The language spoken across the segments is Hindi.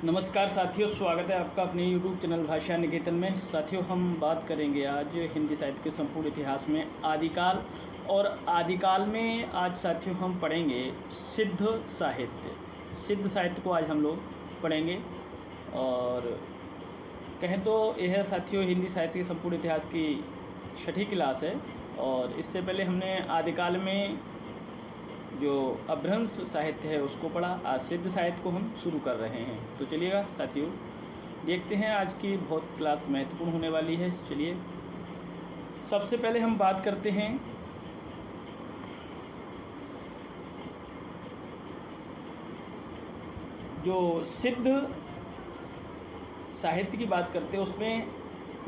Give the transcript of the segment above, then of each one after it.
नमस्कार साथियों, स्वागत है आपका अपने YouTube चैनल भाषा निकेतन में। साथियों, हम बात करेंगे आज हिंदी साहित्य के संपूर्ण इतिहास में आदिकाल। और आदिकाल में आज साथियों हम पढ़ेंगे सिद्ध साहित्य। सिद्ध साहित्य को आज हम लोग पढ़ेंगे। और कहें तो यह साथियों हिंदी साहित्य के संपूर्ण इतिहास की छठी क्लास है। और इससे पहले हमने आदिकाल में जो अपभ्रंश साहित्य है उसको पढ़ा। आज सिद्ध साहित्य को हम शुरू कर रहे हैं। तो चलिएगा साथियों, देखते हैं आज की बहुत क्लास महत्वपूर्ण होने वाली है। चलिए, सबसे पहले हम बात करते हैं जो सिद्ध साहित्य की बात करते हैं। उसमें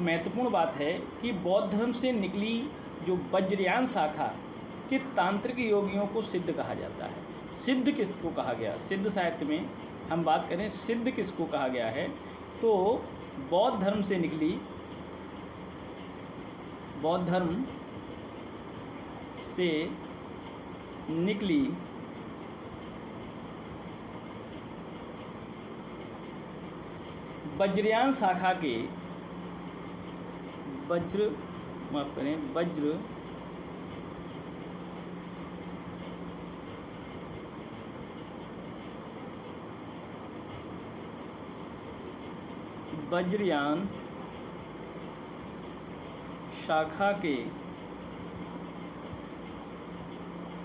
महत्वपूर्ण बात है कि बौद्ध धर्म से निकली जो वज्रयान शाखा कि तांत्रिक योगियों को सिद्ध कहा जाता है। सिद्ध किसको कहा गया? सिद्ध साहित्य में हम बात करें सिद्ध किसको कहा गया है, तो बौद्ध धर्म से निकली, बौद्ध धर्म से निकली वज्रयान शाखा के वज्रयान शाखा के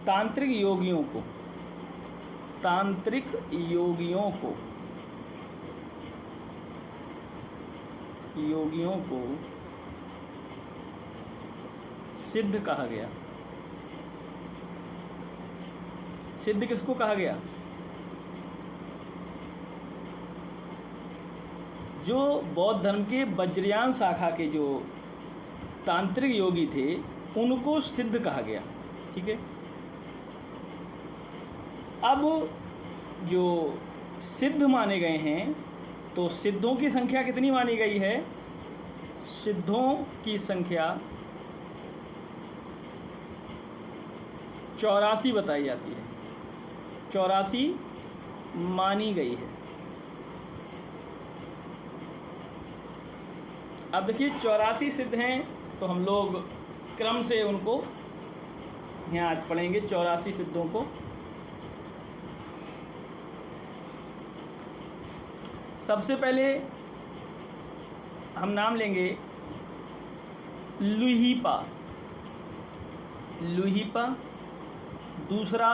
तांत्रिक योगियों को सिद्ध कहा गया। सिद्ध किसको कहा गया? जो बौद्ध धर्म के वज्रयान शाखा के जो तांत्रिक योगी थे उनको सिद्ध कहा गया। ठीक है। अब जो सिद्ध माने गए हैं, तो सिद्धों की संख्या कितनी मानी गई है? सिद्धों की संख्या 84 बताई जाती है। 84 मानी गई है। अब देखिए 84 सिद्ध हैं, तो हम लोग क्रम से उनको यहाँ आज पढ़ेंगे 84 सिद्धों को। सबसे पहले हम नाम लेंगे लुहीपा। दूसरा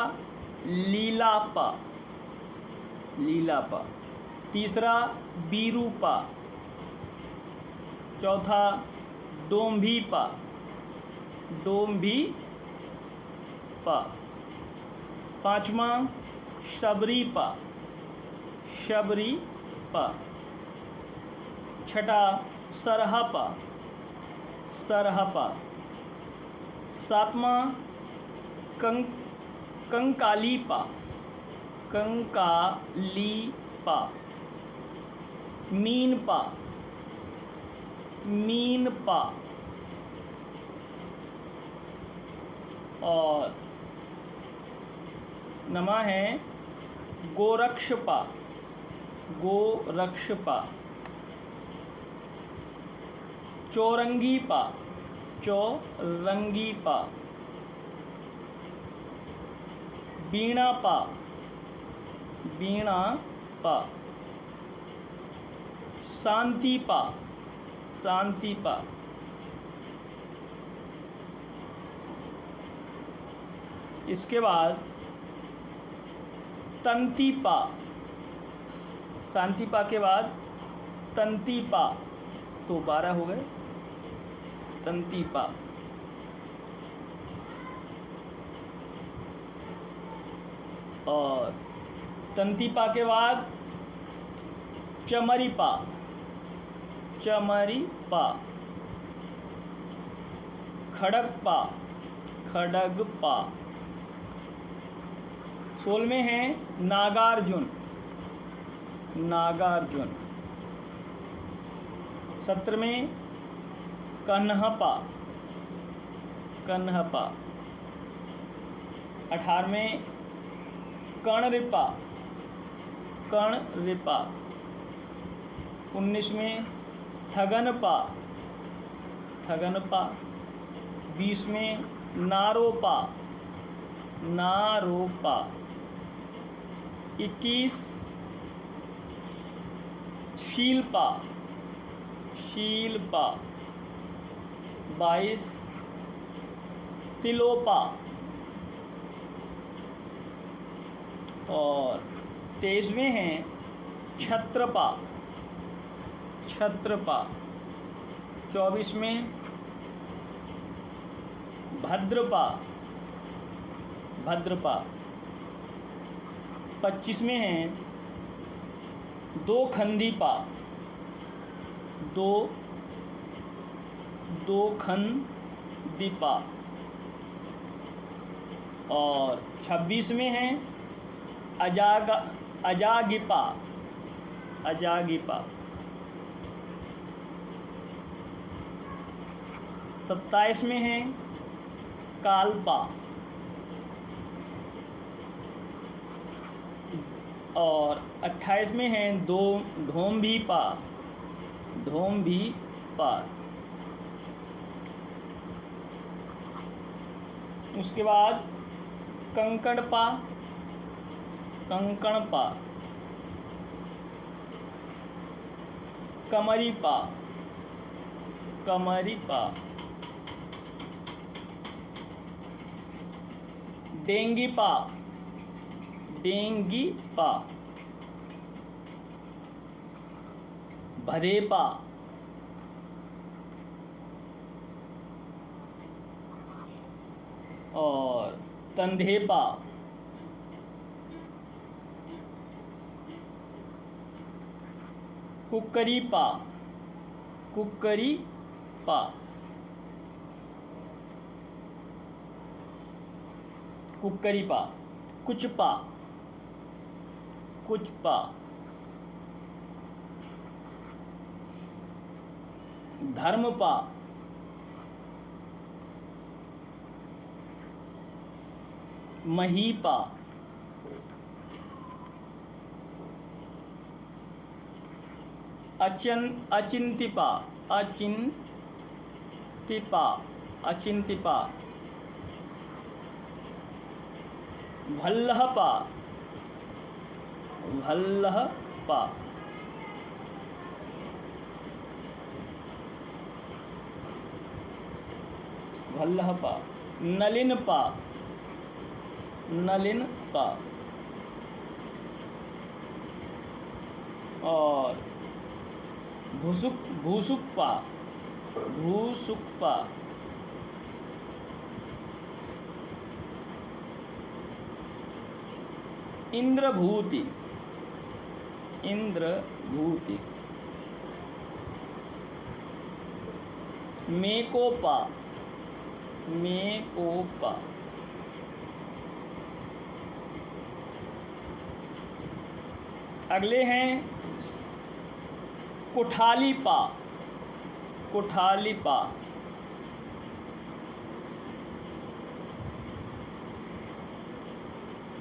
लीलापा। तीसरा बीरूपा। चौथा डोम्भीपा। पांचवा शबरीपा। छठा सरहपा। सातवां कंकालीपा। मीनपा। और नमा है गोरक्षपा। चौरंगीपा। वीणापा। शांतिपा। इसके बाद तंतीपा। शांतिपा के बाद तंतीपा, तो 12 हो गए। तंतीपा। और तंतीपा के बाद चमरीपा। खड़गपा। 16वें हैं नागार्जुन। 17वें कन्हपा। 18वें कर्णरिपा। 19 में थगनपा, थगनपा। 20 में नारोपा, नारोपा। 21 शीलपा, शीलपा। 22 तिलोपा और 23 में हैं छत्रपा, छत्रपा। 24 में भद्रपा, भद्रपा। 25 में हैं दोखंदीपा, दोखंदीपा। और 26 में हैं अजागिपा, अजागिपा। 27 में हैं कालपा और 28 में हैं ढोंभीपा, ढोंभीपा। उसके बाद कंकणपा, कंकणपा। कमरीपा, कमरीपा। डेंगीपा, डेंगीपा। भदेपा, और तंधेपा। कुक्करीपा, कुक्करीपा। कुक्करीपा। कुचपा, कुचपा। धर्मपा, महीपा। अचिंतिपा, अचिंतिपा, अचिंतिपा। भल्लहपा, भल्लहपा। भल्लहपा। नलिनपा, नलिनपा। और भूसुकपा, भूसुकपा। इंद्रभूति, इंद्रभूति। मेकोपा, मेकोपा। अगले हैं कुठालीपा, कुठालीपा।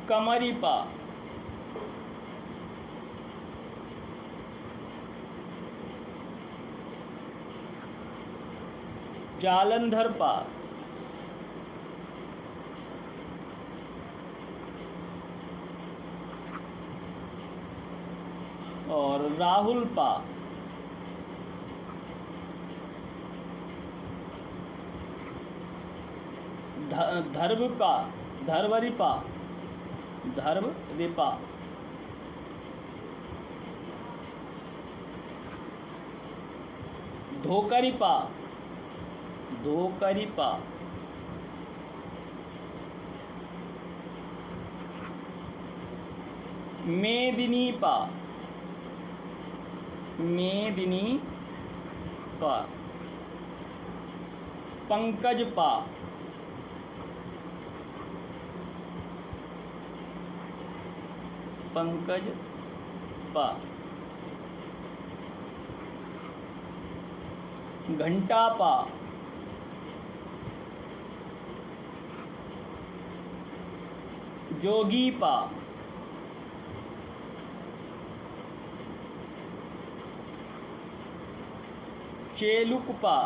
कमरीपा, जालंधरपा, और राहुलपा। धर्वपा, धर्वरीपा, धर्वरीपा। धोकरीपा, धोकरीपा। मेदिनीपा, मेदिनीपा। पंकजपा, पंकजपा। घंटापा, जोगीपा। चेलुकपा,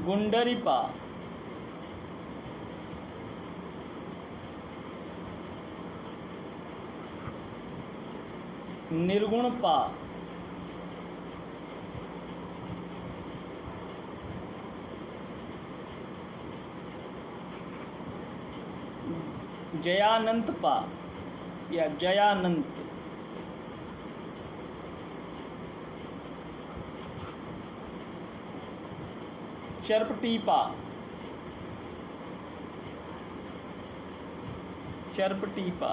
गुंडरिपा, निर्गुणपा, जयानंतपा या जयानंत, चरपटीपा, चरपटीपा,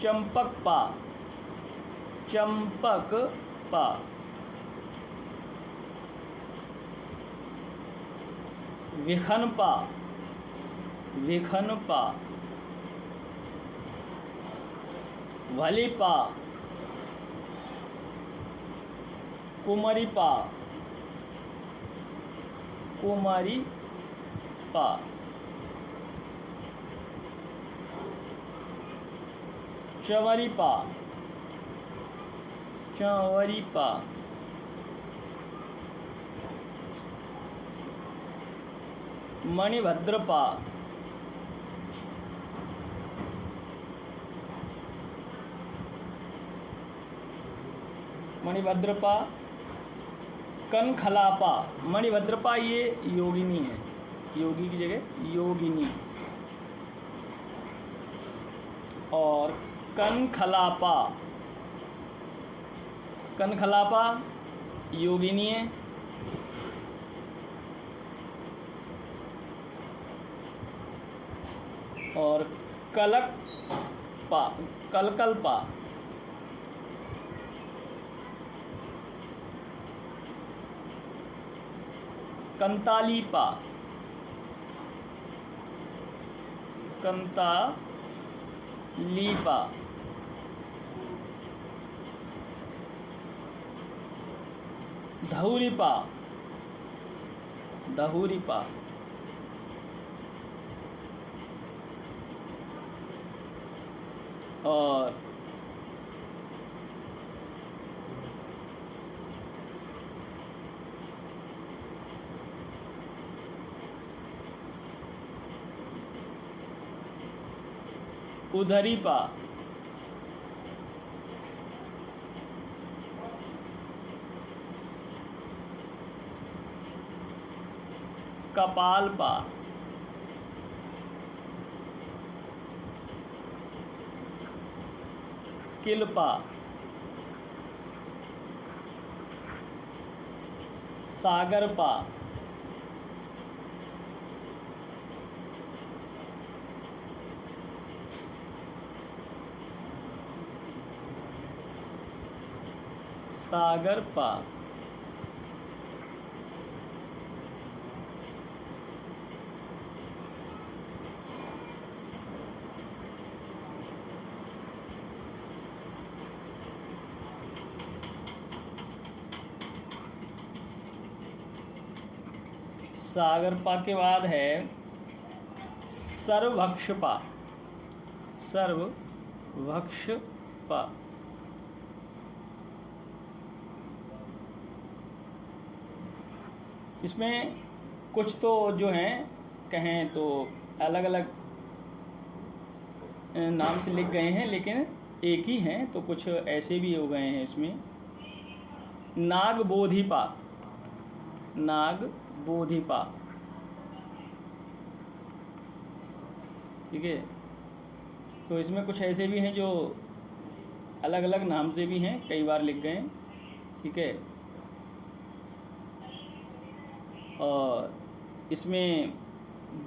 चंपकपा, चंपकपा, विखनपा, विखनपा, वलिपा, कुमारीपा, कुमारीपा, चंवरीपा, चंवरीपा, मणिभद्रपा, मणिभद्रपा, कनखलापा। मणिभद्रपा ये योगिनी है, योगी की जगह योगिनी। और कनखलापा, कनखलापा योगिनी है। और कलकपा, कलकलपा, कंतालीपा, कंतालीपा, धौरीपा, धौरीपा, और उधरीपा, कपालपा, किलपा, सागरपा, सागरपा, सागरपा के बाद है सर्वभक्षपा, सर्वभक्षपा। इसमें कुछ तो जो हैं कहें तो अलग अलग नाम से लिख गए हैं, लेकिन एक ही हैं, तो कुछ ऐसे भी हो गए हैं इसमें। नागबोधिपा, नागबोधिपा, ठीक है। तो इसमें कुछ ऐसे भी हैं जो अलग अलग नाम से भी हैं, कई बार लिख गए हैं, ठीक है। और इसमें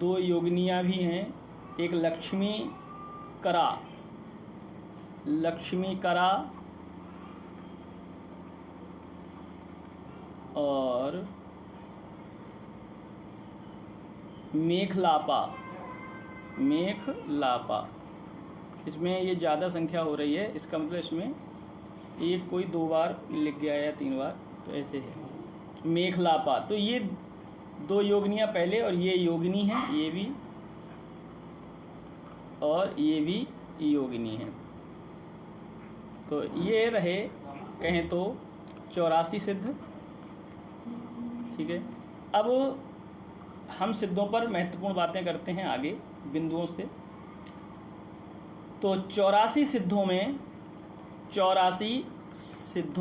दो योगिनियाँ भी हैं, एक लक्ष्मी करा, लक्ष्मी करा, और मेखलापा, मेखलापा। इसमें ये ज़्यादा संख्या हो रही है, इसका मतलब इसमें एक कोई 2 बार लिख गया या 3 बार, तो ऐसे है मेखलापा। तो ये दो योगिनियाँ पहले और ये योगिनी है, ये भी और ये भी योगिनी है। तो ये रहे कहें तो 84 सिद्ध। ठीक है, अब हम सिद्धों पर महत्वपूर्ण बातें करते हैं आगे बिंदुओं से। तो 84 सिद्धों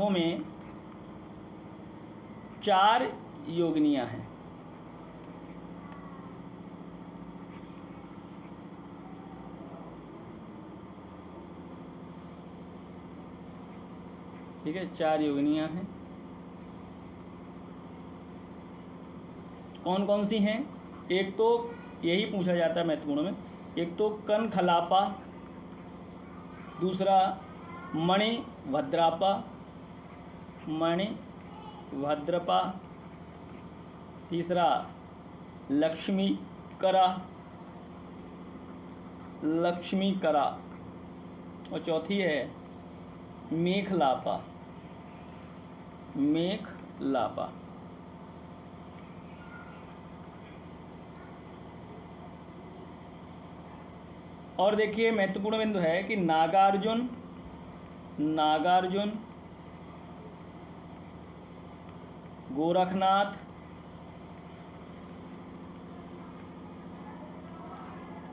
में 4 योगिनियाँ हैं। ठीक है, 4 योगिनियाँ हैं। कौन कौन सी हैं? एक तो यही पूछा जाता है महत्वपूर्ण में, एक तो कन खलापा, दूसरा मणि भद्रापा, मणि भद्रपा, तीसरा लक्ष्मी करा, लक्ष्मी करा, और चौथी है मेखलापा, मेखलापा। और देखिए महत्वपूर्ण बिंदु है कि नागार्जुन, नागार्जुन, गोरखनाथ,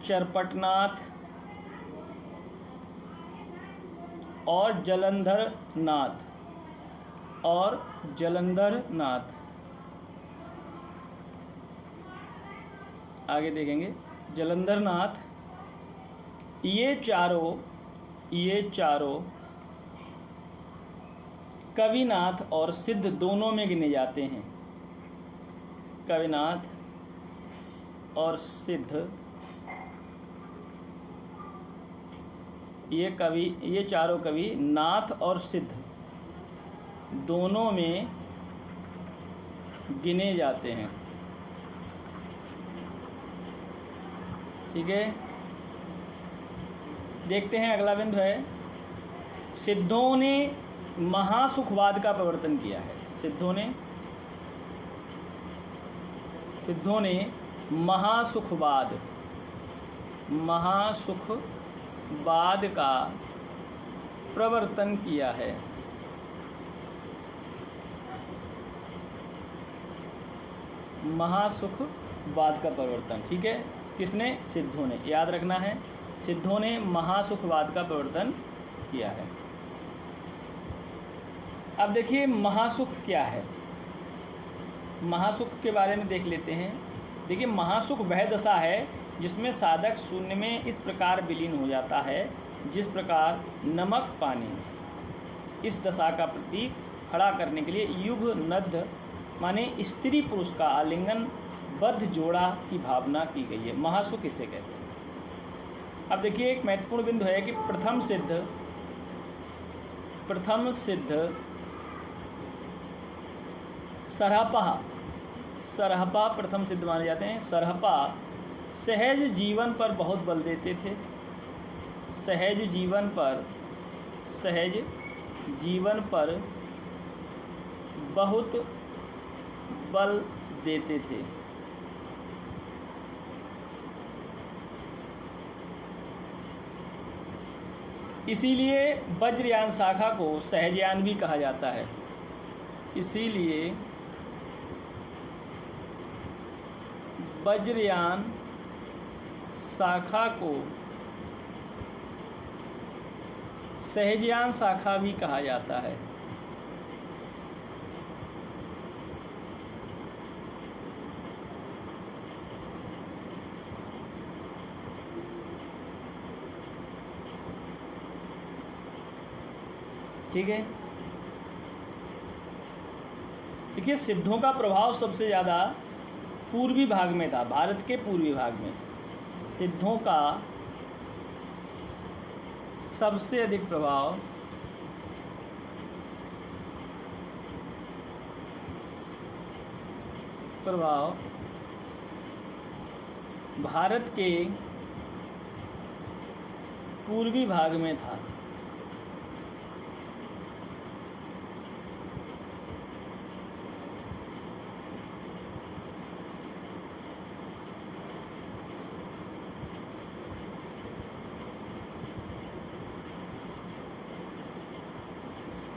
चरपटनाथ और जलंधर नाथ, और जलंधर नाथ। आगे देखेंगे जलंधर नाथ। ये चारों कविनाथ और सिद्ध दोनों में गिने जाते हैं। कविनाथ और सिद्ध, ये चारों कवि नाथ और सिद्ध दोनों में गिने जाते हैं। ठीक है, देखते हैं अगला बिंदु है, सिद्धों ने महासुखवाद का प्रवर्तन किया है। सिद्धों ने महासुखवाद का प्रवर्तन किया है। महासुखवाद का प्रवर्तन, ठीक है, किसने? सिद्धों ने। याद रखना है, सिद्धों ने महासुखवाद का प्रवर्तन किया है। अब देखिए महासुख क्या है। महासुख के बारे में देख लेते हैं। देखिए महासुख वह दशा है जिसमें साधक शून्य में इस प्रकार विलीन हो जाता है जिस प्रकार नमक पानी। इस दशा का प्रतीक खड़ा करने के लिए युग नद्ध माने स्त्री पुरुष का आलिंगन बद्ध जोड़ा की भावना की गई है। महासुख इसे कहते हैं। अब देखिए एक महत्वपूर्ण बिंदु है कि प्रथम सिद्ध सरहपा प्रथम सिद्ध माने जाते हैं। सरहपा सहज जीवन पर बहुत बल देते थे। सहज जीवन पर बहुत बल देते थे। इसीलिए वज्रयान शाखा को सहजयान भी कहा जाता है। इसीलिए वज्रयान शाखा को सहजयान शाखा भी कहा जाता है। ठीक है, देखिए सिद्धों का प्रभाव सबसे ज़्यादा पूर्वी भाग में था। भारत के पूर्वी भाग में सिद्धों का सबसे अधिक प्रभाव भारत के पूर्वी भाग में था।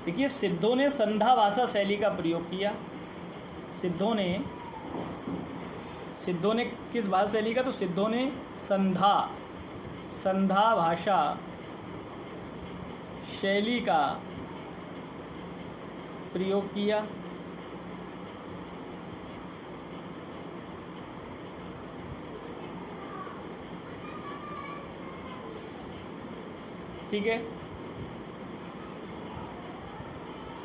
देखिए, सिद्धों ने संधा भाषा शैली का प्रयोग किया। सिद्धों ने किस भाषा शैली का? तो सिद्धों ने संधा भाषा शैली का प्रयोग किया। ठीक है।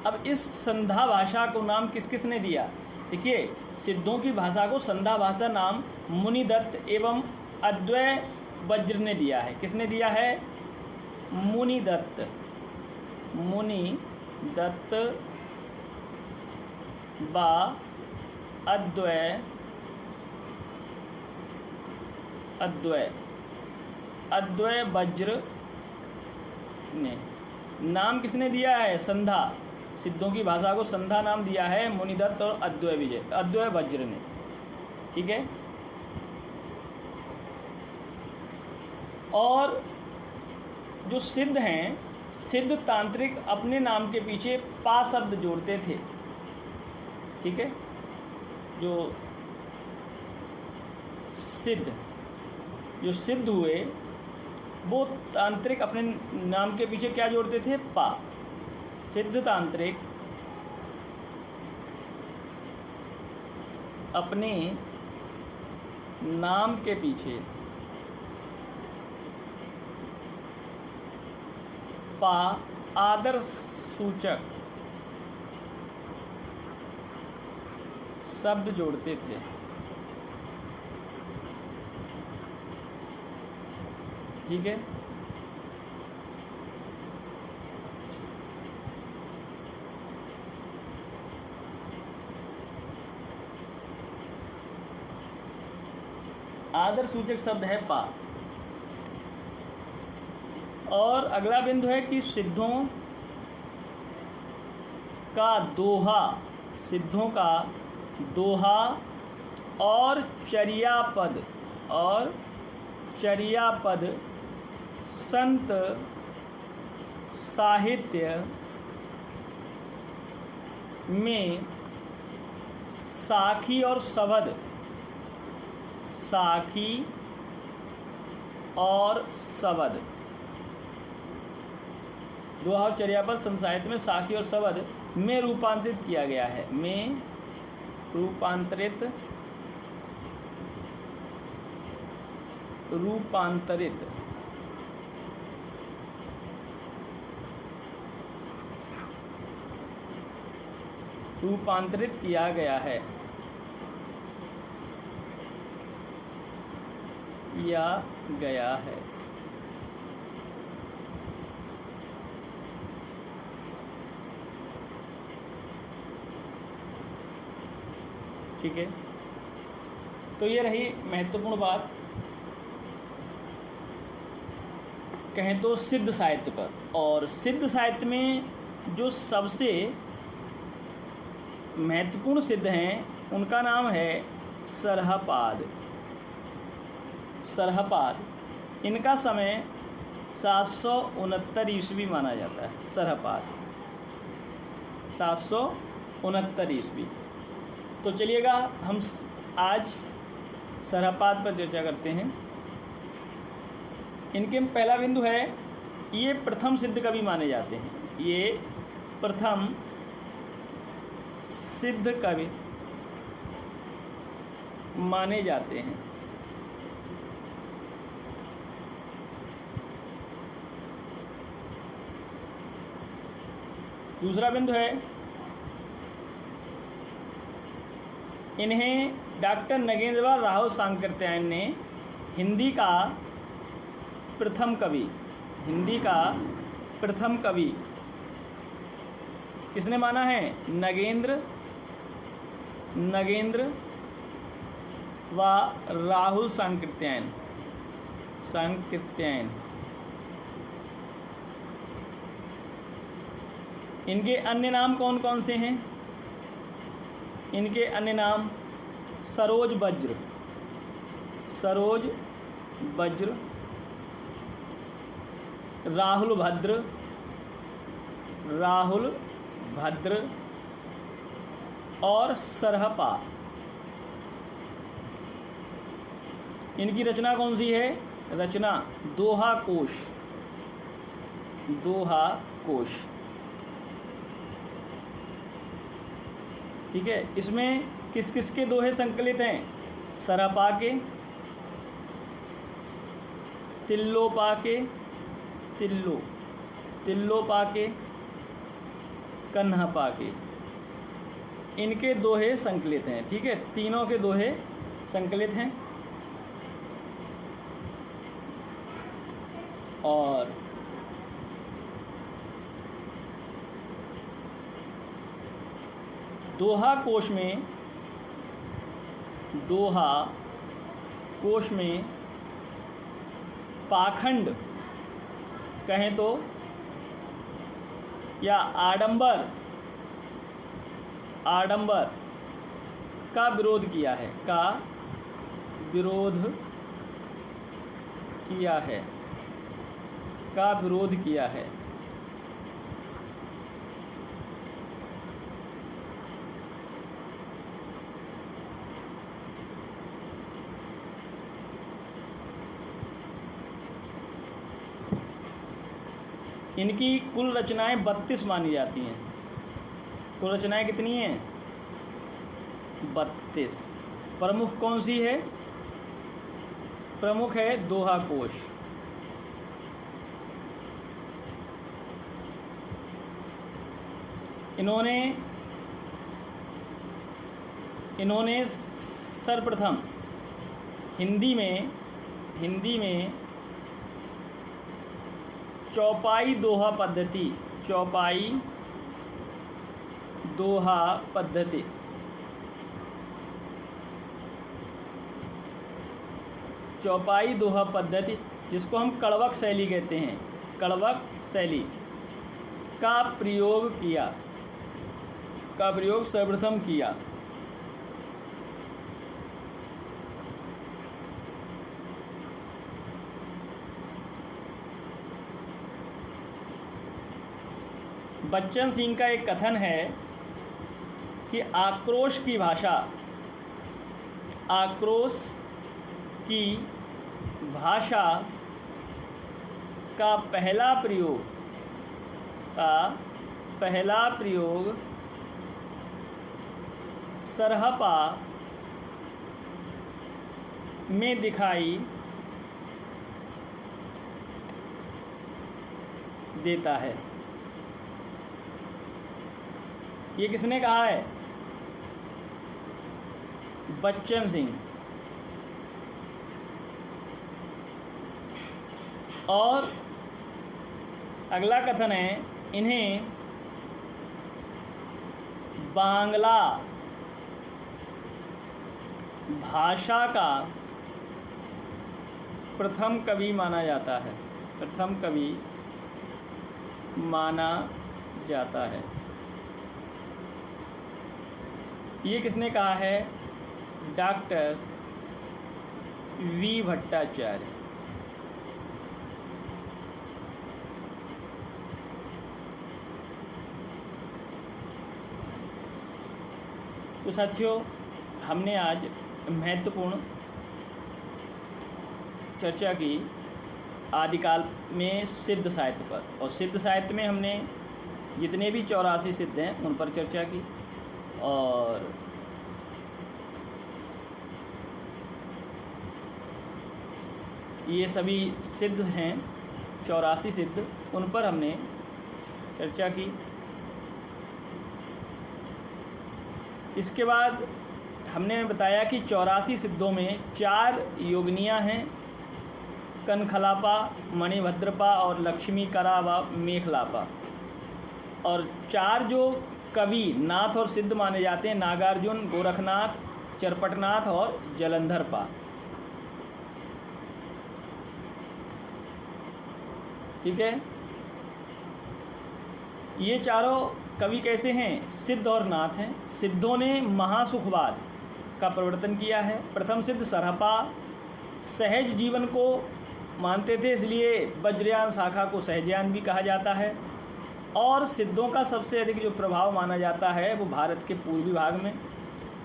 अब इस संधा भाषा को नाम किस किस ने दिया? देखिए, सिद्धों की भाषा को संधा भाषा नाम मुनिदत्त एवं अद्वय वज्र ने दिया है। किसने दिया है? मुनिदत्त व अद्वय वज्र ने। नाम किसने दिया है? संधा। सिद्धों की भाषा को संधा नाम दिया है मुनिदत्त और अद्वय वज्र ने। ठीक है। और जो सिद्ध हैं, सिद्ध तांत्रिक अपने नाम के पीछे पा शब्द जोड़ते थे। ठीक है। जो सिद्ध हुए वो तांत्रिक अपने नाम के पीछे क्या जोड़ते थे? पा। सिद्ध तांत्रिक अपने नाम के पीछे पा आदर सूचक शब्द जोड़ते थे। ठीक है। आदर सूचक शब्द है पा। और अगला बिंदु है कि सिद्धों का दोहा और चर्यापद संत साहित्य में साखी और शबद दोहा और चर्यापद संत साहित्य में साखी और शबद में रूपांतरित किया गया है। रूपांतरित किया गया है ठीक है। तो ये रही महत्वपूर्ण बात, कहें तो सिद्ध साहित्य पर। और सिद्ध साहित्य में जो सबसे महत्वपूर्ण सिद्ध हैं उनका नाम है सरहपाद। इनका समय 769 ईस्वी माना जाता है। सरहपाद 769 ईस्वी। तो चलिएगा हम आज सरहपाद पर चर्चा करते हैं। इनके पहला बिंदु है, ये प्रथम सिद्ध कवि माने जाते हैं। ये प्रथम सिद्ध कवि माने जाते हैं। दूसरा बिंदु है, इन्हें डॉक्टर नगेंद्रपाल राहुल सांकृत्यायन ने हिंदी का प्रथम कवि किसने माना है? नगेंद्र व राहुल सांकृत्यायन। इनके अन्य नाम कौन कौन से हैं? इनके अन्य नाम सरोज वज्र, राहुल भद्र, राहुल, भद्र और सरहपा। इनकी रचना कौन सी है? रचना दोहा कोश। दोहा कोश, ठीक है। इसमें किस किस के दोहे संकलित हैं? सरहपा के, तिल्लोपा के, तिल्लोपा के, कन्हपा के, इनके दोहे संकलित हैं, ठीक है। तीनों के दोहे संकलित हैं। और दोहा कोश में पाखंड कहें तो या आडंबर का विरोध किया है, का विरोध किया है। इनकी कुल रचनाएं 32 मानी जाती हैं। कुल रचनाएं कितनी हैं? 32। प्रमुख कौन सी है? प्रमुख है दोहा कोश। इन्होंने सर्वप्रथम हिंदी में चौपाई दोहा पद्धति जिसको हम कड़वक शैली कहते हैं, कड़वक शैली का प्रयोग सर्वप्रथम किया। बच्चन सिंह का एक कथन है कि आक्रोश की भाषा का पहला प्रयोग सरहपा में दिखाई देता है। ये किसने कहा है? बच्चन सिंह। और अगला कथन है, इन्हें बांग्ला भाषा का प्रथम कवि माना जाता है। ये किसने कहा है? Doctor V Bhattacharya. तो साथियों, हमने आज महत्वपूर्ण चर्चा की आदिकाल में सिद्ध साहित्य पर, और सिद्ध साहित्य में हमने जितने भी 84 सिद्ध हैं उन पर चर्चा की। और ये सभी सिद्ध हैं, 84 सिद्ध, उन पर हमने चर्चा की। इसके बाद हमने बताया कि 84 सिद्धों में 4 योगिनियाँ हैं, कनखलापा, मणिभद्रपा और लक्ष्मीकरा व मेखलापा। और 4 जो कवि नाथ और सिद्ध माने जाते हैं, नागार्जुन, गोरखनाथ, चरपटनाथ और जलंधरपा। ठीक है। ये चारों कवि कैसे हैं? सिद्ध और नाथ हैं। सिद्धों ने महासुखवाद का प्रवर्तन किया है। प्रथम सिद्ध सरहपा सहज जीवन को मानते थे, इसलिए वज्रयान शाखा को सहजयान भी कहा जाता है। और सिद्धों का सबसे अधिक जो प्रभाव माना जाता है वो भारत के पूर्वी भाग में।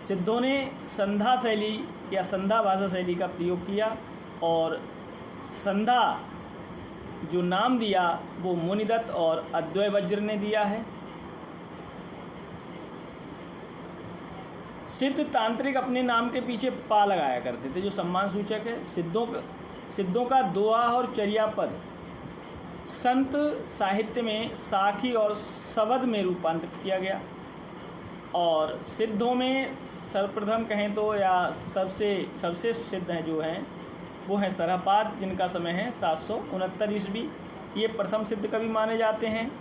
सिद्धों ने संधा शैली या संधा भाषा शैली का प्रयोग किया और संधा जो नाम दिया वो मुनिदत्त और अद्वैय वज्र ने दिया है। सिद्ध तांत्रिक अपने नाम के पीछे पा लगाया करते थे, जो सम्मान सूचक है। सिद्धों का दोहा और चर्या पद संत साहित्य में साखी और शबद में रूपांतरित किया गया। और सिद्धों में सर्वप्रथम कहें तो या सबसे सिद्ध हैं जो हैं वो हैं सरहपाद, जिनका समय है 769 ईस्वी। ये प्रथम सिद्ध कवि माने जाते हैं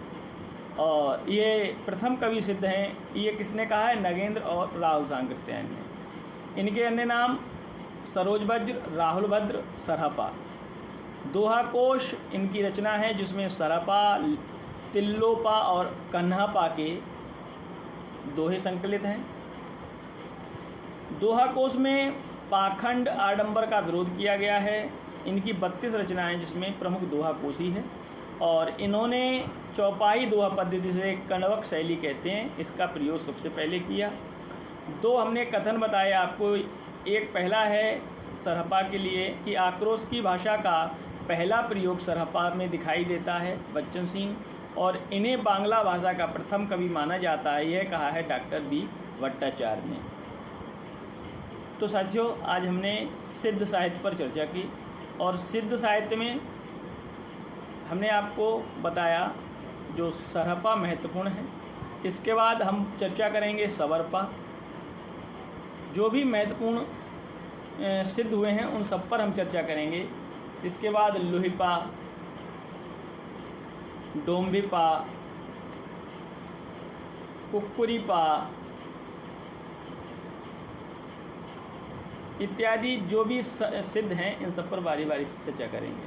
और ये प्रथम कवि सिद्ध हैं। ये किसने कहा है? नगेंद्र और राहुल सांकृत्यायन ने। इनके अन्य नाम सरोज वज्र, राहुल भद्र, सरहपा। दोहा कोश इनकी रचना है जिसमें सरहपा, तिल्लोपा और कन्हापा के दोहे संकलित हैं। दोहा कोश में पाखंड आडंबर का विरोध किया गया है। इनकी 32 रचनाएं जिसमें प्रमुख दोहा कोशी है और इन्होंने चौपाई दोहा पद्धति से कण्वक शैली कहते हैं इसका प्रयोग सबसे पहले किया। दो हमने कथन बताए आपको। एक पहला है सरहपा के लिए कि आक्रोश की भाषा का पहला प्रयोग सरहपा में दिखाई देता है बच्चन सिंह, और इन्हें बांग्ला भाषा का प्रथम कवि माना जाता है, यह कहा है डॉक्टर बी भट्टाचार्य ने। तो साथियों, आज हमने सिद्ध साहित्य पर चर्चा की और सिद्ध साहित्य में हमने आपको बताया जो सरहपा महत्वपूर्ण है। इसके बाद हम चर्चा करेंगे सवरपा। जो भी महत्वपूर्ण सिद्ध हुए हैं उन सब पर हम चर्चा करेंगे। इसके बाद लुहिपा, डोम्बिपा, कुक्कुरीपा इत्यादि जो भी सिद्ध हैं इन सब पर बारी बारी से चर्चा करेंगे।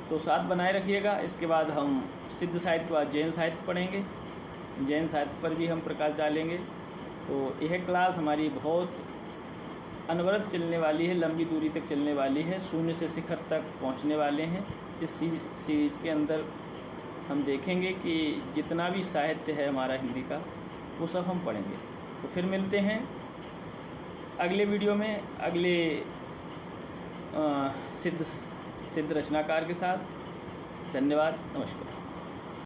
तो साथ बनाए रखिएगा। इसके बाद हम सिद्ध साहित्य के बाद जैन साहित्य पढ़ेंगे। जैन साहित्य पर भी हम प्रकाश डालेंगे। तो यह क्लास हमारी बहुत अनवरत चलने वाली है, लंबी दूरी तक चलने वाली है, शून्य से शिखर तक पहुंचने वाले हैं। इस सीरीज के अंदर हम देखेंगे कि जितना भी साहित्य है हमारा हिंदी का वो सब हम पढ़ेंगे। तो फिर मिलते हैं अगले वीडियो में अगले सिद्ध रचनाकार के साथ। धन्यवाद, नमस्कार।